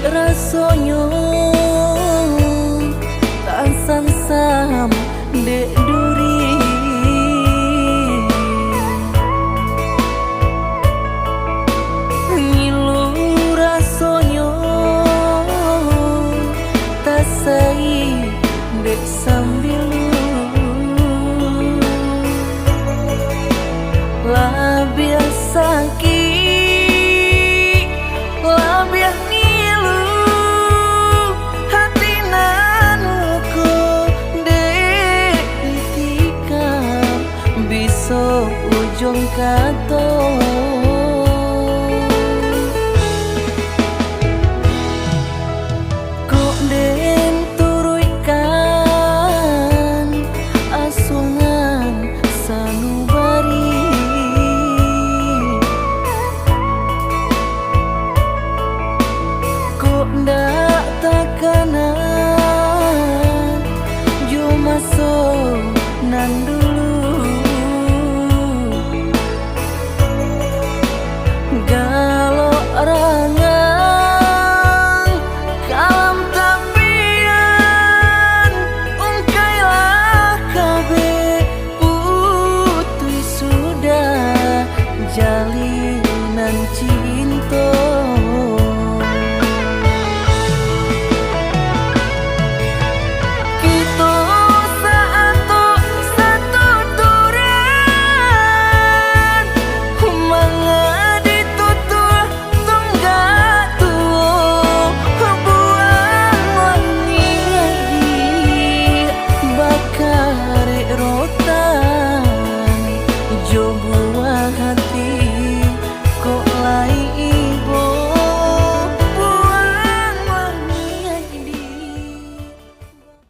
rasonyo tasan sam dek duri ngilu rasonyo tasai dek sambilu lah biasa ujung kato kok den turuikan asungan sanubari kok ndak takkan